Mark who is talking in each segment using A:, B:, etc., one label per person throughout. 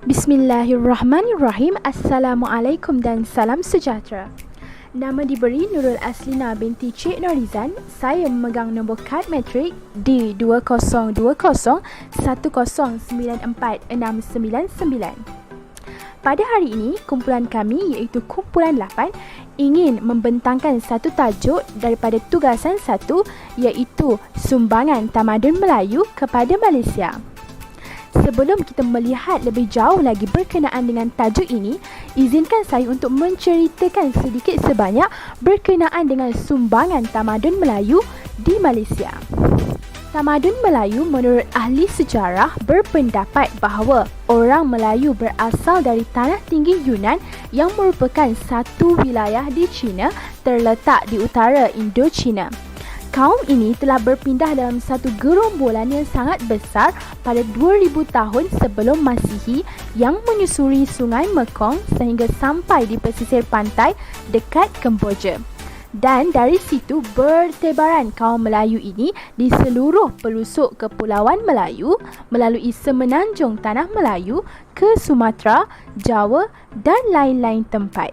A: Bismillahirrahmanirrahim. Assalamualaikum dan salam sejahtera. Nama diberi Nurul Aslina binti Cik Norizan. Saya memegang nombor kad matrik D202010946999. Pada hari ini, kumpulan kami iaitu Kumpulan 8 ingin membentangkan satu tajuk daripada tugasan 1 iaitu Sumbangan Tamadun Melayu kepada Malaysia. Sebelum kita melihat lebih jauh lagi berkenaan dengan tajuk ini, izinkan saya untuk menceritakan sedikit sebanyak berkenaan dengan sumbangan tamadun Melayu di Malaysia. Tamadun Melayu menurut ahli sejarah berpendapat bahawa orang Melayu berasal dari Tanah Tinggi Yunan yang merupakan satu wilayah di China terletak di utara Indochina. Kaum ini telah berpindah dalam satu gerombolan yang sangat besar pada 2000 tahun sebelum Masihi yang menyusuri Sungai Mekong sehingga sampai di pesisir pantai dekat Kemboja. Dan dari situ bertebaran kaum Melayu ini di seluruh pelusuk Kepulauan Melayu melalui semenanjung Tanah Melayu ke Sumatera, Jawa dan lain-lain tempat.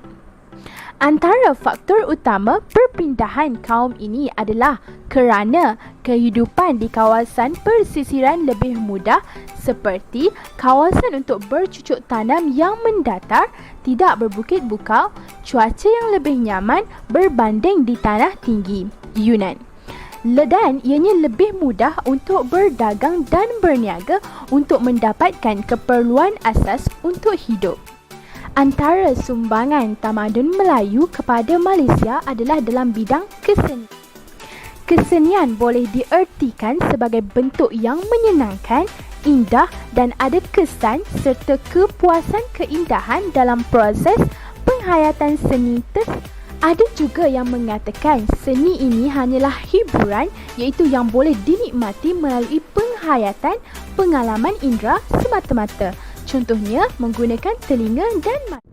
A: Antara faktor utama perpindahan kaum ini adalah kerana kehidupan di kawasan persisiran lebih mudah seperti kawasan untuk bercucuk tanam yang mendatar, tidak berbukit bukau, cuaca yang lebih nyaman berbanding di tanah tinggi Yunan. Dan ianya lebih mudah untuk berdagang dan berniaga untuk mendapatkan keperluan asas untuk hidup. Antara sumbangan tamadun Melayu kepada Malaysia adalah dalam bidang kesenian. Kesenian boleh diertikan sebagai bentuk yang menyenangkan, indah dan ada kesan serta kepuasan keindahan dalam proses penghayatan seni Ada juga yang mengatakan seni ini hanyalah hiburan iaitu yang boleh dinikmati melalui penghayatan pengalaman indera semata-mata. Contohnya menggunakan telinga dan mata.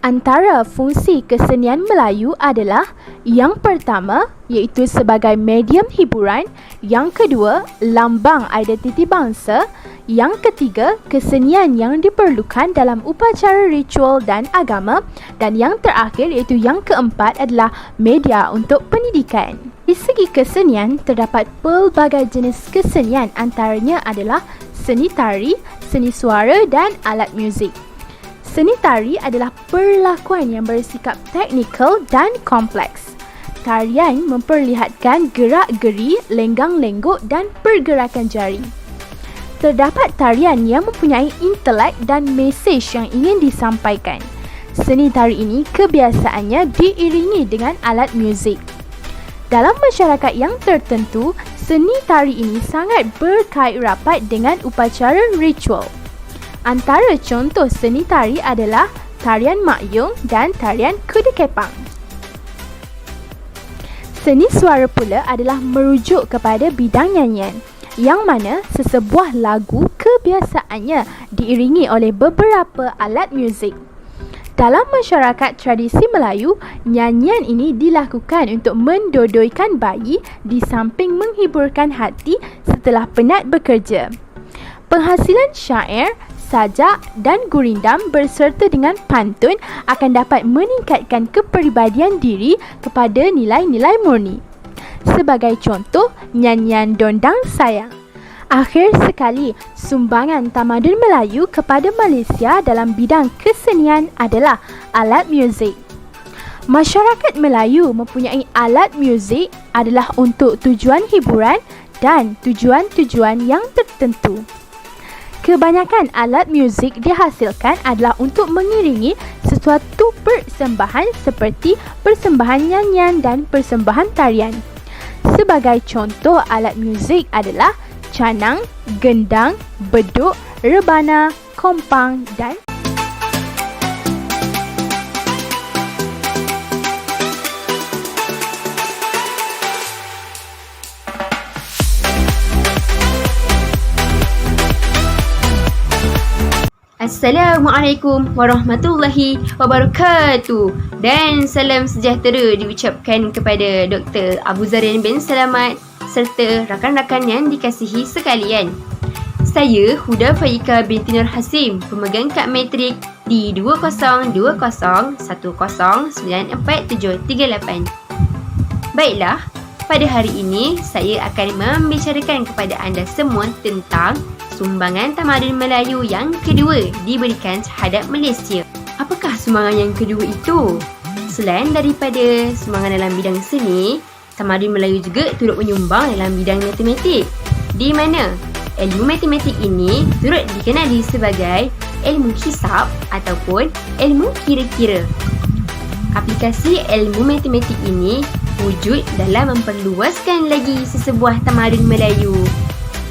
A: Antara fungsi kesenian Melayu adalah yang pertama iaitu sebagai medium hiburan, yang kedua lambang identiti bangsa, yang ketiga kesenian yang diperlukan dalam upacara ritual dan agama dan yang terakhir iaitu yang keempat adalah media untuk pendidikan. Di segi kesenian terdapat pelbagai jenis kesenian, antaranya adalah seni tari, seni suara dan alat muzik. Seni tari adalah perlakuan yang bersikap teknikal dan kompleks. Tarian memperlihatkan gerak-geri, lenggang-lenggok dan pergerakan jari. Terdapat tarian yang mempunyai intelek dan mesej yang ingin disampaikan. Seni tari ini kebiasaannya diiringi dengan alat muzik. Dalam masyarakat yang tertentu, seni tari ini sangat berkait rapat dengan upacara ritual. Antara contoh seni tari adalah tarian makyung dan tarian kuda kepang. Seni suara pula adalah merujuk kepada bidang nyanyian, yang mana sesebuah lagu kebiasaannya diiringi oleh beberapa alat muzik. Dalam masyarakat tradisi Melayu, nyanyian ini dilakukan untuk mendodoikan bayi di samping menghiburkan hati setelah penat bekerja. Penghasilan syair, sajak dan gurindam berserta dengan pantun akan dapat meningkatkan kepribadian diri kepada nilai-nilai murni. Sebagai contoh, nyanyian Dondang Sayang. Akhir sekali, sumbangan tamadun Melayu kepada Malaysia dalam bidang kesenian adalah alat muzik. Masyarakat Melayu mempunyai alat muzik adalah untuk tujuan hiburan dan tujuan-tujuan yang tertentu. Kebanyakan alat muzik dihasilkan adalah untuk mengiringi sesuatu persembahan seperti persembahan nyanyian dan persembahan tarian. Sebagai contoh alat muzik adalah canang, gendang, beduk, rebana, kompang dan
B: Assalamualaikum warahmatullahi wabarakatuh dan salam sejahtera diucapkan kepada Dr. Abu Zarin bin Selamat serta rakan-rakan yang dikasihi sekalian. Saya Huda Faika binti Nur Hasim, pemegang kad matrik D2020109478. Baiklah, pada hari ini saya akan membicarakan kepada anda semua tentang sumbangan tamadun Melayu yang kedua diberikan terhadap Malaysia. Apakah sumbangan yang kedua itu? Selain daripada sumbangan dalam bidang seni, tamadun Melayu juga turut menyumbang dalam bidang matematik, di mana ilmu matematik ini turut dikenali sebagai ilmu hisab ataupun ilmu kira-kira. Aplikasi ilmu matematik ini wujud dalam memperluaskan lagi sesebuah tamadun Melayu.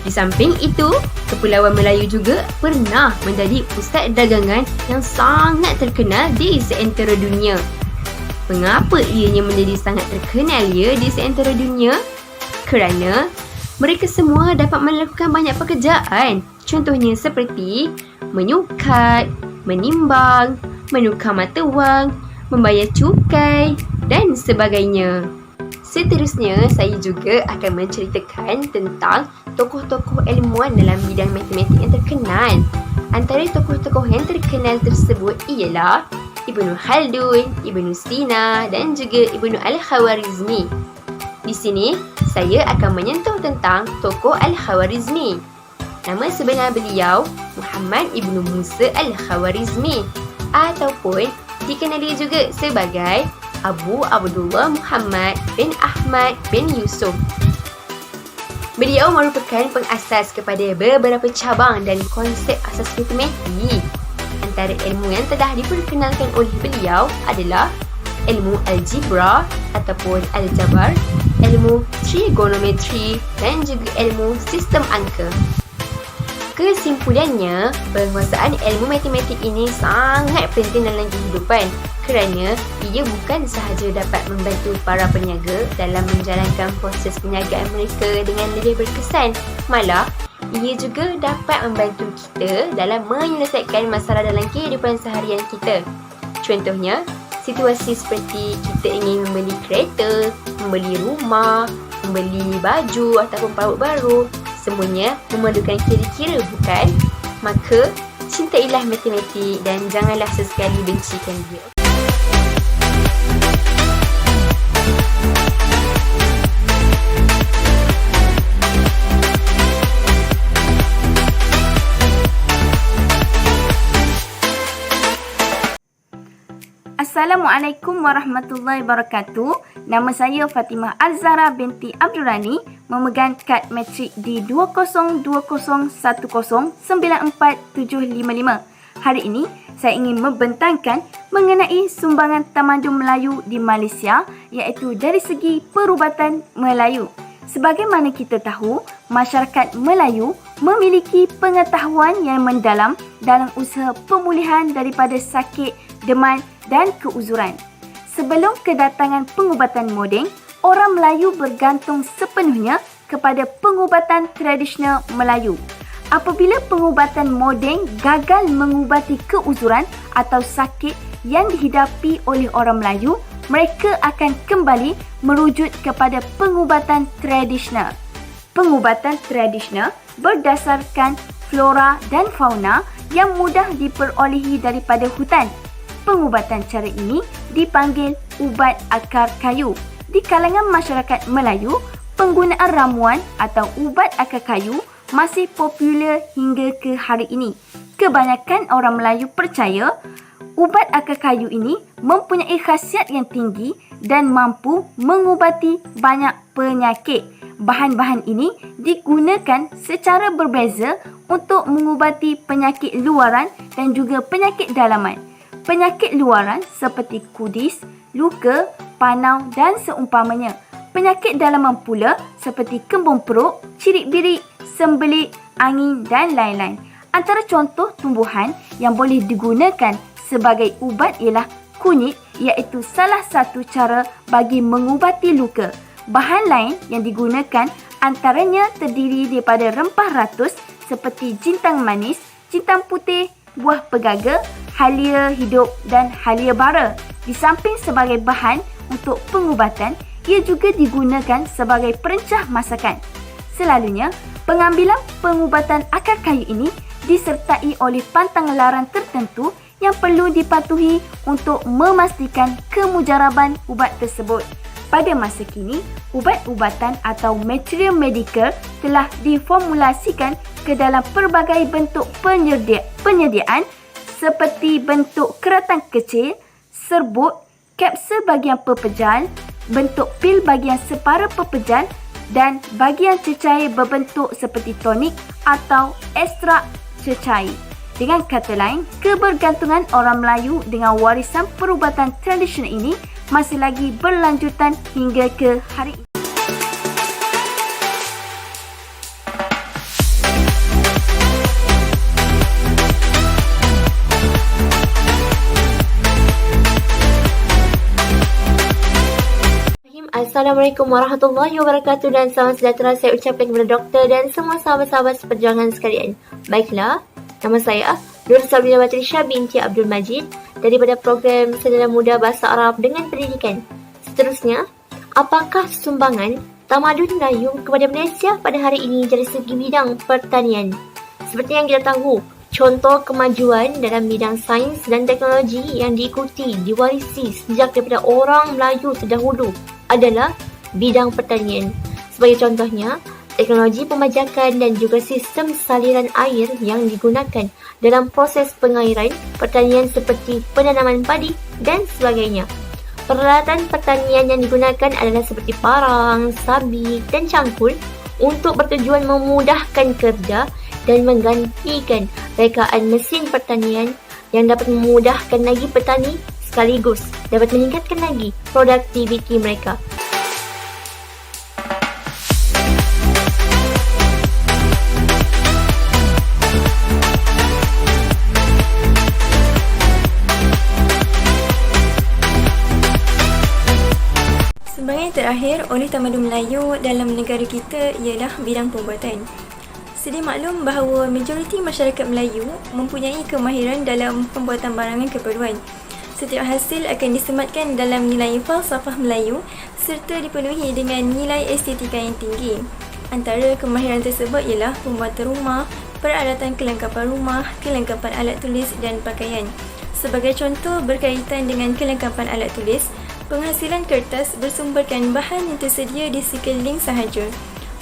B: Di samping itu, Kepulauan Melayu juga pernah menjadi pusat dagangan yang sangat terkenal di seantero dunia. Mengapa ianya menjadi sangat terkenal di seantero dunia? Kerana mereka semua dapat melakukan banyak pekerjaan. Contohnya seperti menyukat, menimbang, menukar mata wang, membayar cukai dan sebagainya. Seterusnya, saya juga akan menceritakan tentang tokoh-tokoh ilmuwan dalam bidang matematik yang terkenal. Antara tokoh-tokoh yang terkenal tersebut ialah Ibnu Khaldun, Ibnu Sina dan juga Ibnu Al-Khawarizmi. Di sini, saya akan menyentuh tentang tokoh Al-Khawarizmi. Nama sebenar beliau Muhammad Ibnu Musa Al-Khawarizmi ataupun dikenali juga sebagai Abu Abdullah Muhammad bin Ahmad bin Yusuf. Beliau merupakan pengasas kepada beberapa cabang dan konsep asas matematik. Antara ilmu yang telah diperkenalkan oleh beliau adalah ilmu algebra ataupun aljabar, ilmu trigonometri dan juga ilmu sistem angka. Kesimpulannya, penguasaan ilmu matematik ini sangat penting dalam kehidupan kerana ia bukan sahaja dapat membantu para peniaga dalam menjalankan proses perniagaan mereka dengan lebih berkesan, malah ia juga dapat membantu kita dalam menyelesaikan masalah dalam kehidupan seharian kita. Contohnya, situasi seperti kita ingin membeli kereta, membeli rumah, membeli baju ataupun parut baru, semuanya memerlukan kira-kira, bukan? Maka, cintailah matematik dan janganlah sesekali bencikan dia.
C: Assalamualaikum warahmatullahi wabarakatuh. Nama saya Fatimah Al-Zahra binti Abdul Rani, memegang kad matrik D2020109475. Hari ini, saya ingin membentangkan mengenai sumbangan tamadun Melayu di Malaysia, iaitu dari segi perubatan Melayu. Sebagaimana kita tahu, masyarakat Melayu memiliki pengetahuan yang mendalam dalam usaha pemulihan daripada sakit, demam dan keuzuran. Sebelum kedatangan pengubatan moden, orang Melayu bergantung sepenuhnya kepada pengubatan tradisional Melayu. Apabila pengubatan moden gagal mengubati keuzuran atau sakit yang dihidapi oleh orang Melayu, mereka akan kembali merujuk kepada pengubatan tradisional. Pengubatan tradisional berdasarkan flora dan fauna yang mudah diperolehi daripada hutan. Pengubatan cara ini dipanggil ubat akar kayu. Di kalangan masyarakat Melayu, penggunaan ramuan atau ubat akar kayu masih popular hingga ke hari ini. Kebanyakan orang Melayu percaya ubat akar kayu ini mempunyai khasiat yang tinggi dan mampu mengubati banyak penyakit. Bahan-bahan ini digunakan secara berbeza untuk mengubati penyakit luaran dan juga penyakit dalaman. Penyakit luaran seperti kudis, luka, panau dan seumpamanya. Penyakit dalaman pula seperti kembung perut, cirit-birit, sembelit, angin dan lain-lain. Antara contoh tumbuhan yang boleh digunakan sebagai ubat ialah kunyit, iaitu salah satu cara bagi mengubati luka. Bahan lain yang digunakan antaranya terdiri daripada rempah ratus seperti jintang manis, jintang putih, buah pegaga, halia hidup dan halia bara. Di samping sebagai bahan untuk pengubatan, ia juga digunakan sebagai perencah masakan. Selalunya, Pengambilan pengubatan akar kayu ini disertai oleh pantang larang tertentu yang perlu dipatuhi untuk memastikan kemujaraban ubat tersebut. Pada masa kini, ubat-ubatan atau material medikal telah diformulasikan ke dalam pelbagai bentuk penyediaan seperti bentuk keratan kecil, serbuk, kapsul bagian pepejal, bentuk pil bagian separa pepejal dan bagian cecair berbentuk seperti tonik atau ekstrak cecair. Dengan kata lain, kebergantungan orang Melayu dengan warisan perubatan tradisional ini masih lagi berlanjutan hingga ke hari ini.
B: Assalamualaikum warahmatullahi wabarakatuh dan salam sejahtera saya ucapkan kepada doktor dan semua sahabat-sahabat seperjuangan sekalian. Baiklah, nama saya Nur Sabrina Batrisha binti Abdul Majid daripada program Sarjana Muda Bahasa Arab dengan Pendidikan. Seterusnya, apakah sumbangan tamadun Melayu kepada Malaysia pada hari ini dari segi bidang pertanian? Seperti yang kita tahu, contoh kemajuan dalam bidang sains dan teknologi yang diikuti, diwarisi sejak daripada orang Melayu terdahulu adalah bidang pertanian. Sebagai contohnya, teknologi pemajakan dan juga sistem saliran air yang digunakan dalam proses pengairan pertanian seperti penanaman padi dan sebagainya. Peralatan pertanian yang digunakan adalah seperti parang, sabit dan cangkul untuk bertujuan memudahkan kerja dan menggantikan rekaan mesin pertanian yang dapat memudahkan lagi petani sekaligus dapat meningkatkan lagi produktiviti mereka.
D: Sumbangan yang terakhir oleh tamadun Melayu dalam negara kita ialah bidang pembuatan. Sedia maklum bahawa majoriti masyarakat Melayu mempunyai kemahiran dalam pembuatan barangan keperluan. Setiap hasil akan disematkan dalam nilai falsafah Melayu serta dipenuhi dengan nilai estetika yang tinggi. Antara kemahiran tersebut ialah pembuatan rumah, peralatan kelengkapan rumah, kelengkapan alat tulis dan pakaian. Sebagai contoh berkaitan dengan kelengkapan alat tulis, penghasilan kertas bersumberkan bahan yang tersedia di sekeliling sahaja.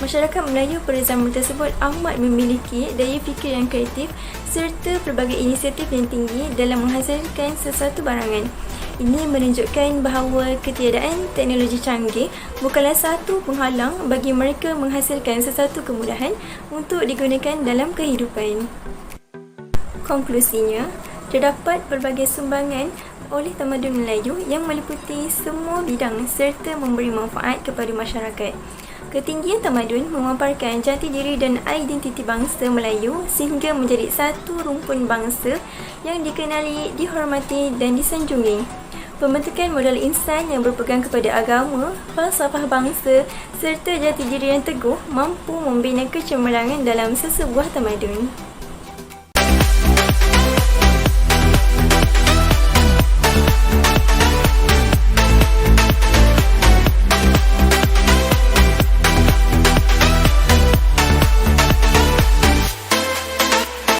D: Masyarakat Melayu pada zaman tersebut amat memiliki daya fikir yang kreatif serta pelbagai inisiatif yang tinggi dalam menghasilkan sesuatu barangan. Ini menunjukkan bahawa ketiadaan teknologi canggih bukanlah satu penghalang bagi mereka menghasilkan sesuatu kemudahan untuk digunakan dalam kehidupan. Konklusinya, terdapat pelbagai sumbangan oleh tamadun Melayu yang meliputi semua bidang serta memberi manfaat kepada masyarakat. Ketinggian tamadun memaparkan jati diri dan identiti bangsa Melayu sehingga menjadi satu rumpun bangsa yang dikenali, dihormati dan disanjungi. Pembentukan modal insan yang berpegang kepada agama, falsafah bangsa serta jati diri yang teguh mampu membina kecemerlangan dalam sesebuah tamadun.